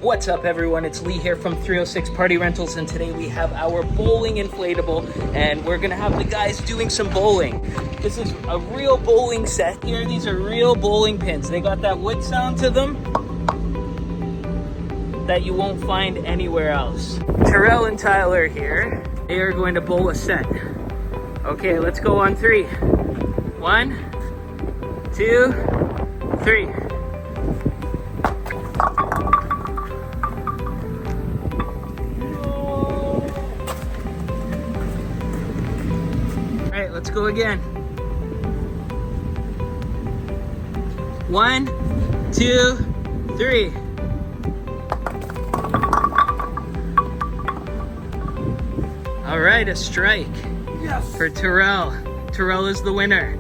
What's up everyone, it's Lee here from 306 Party Rentals, and today we have our bowling inflatable and we're gonna have the guys doing some bowling. This is a real bowling set here. These are real bowling pins. They got that wood sound to them that you won't find anywhere else. Terrell and Tyler here, they are going to bowl a set. Okay, let's go on 3. 1, 2, 3. All right, let's go again. 1, 2, 3. All right, a strike. Yes. For Terrell. Terrell is the winner.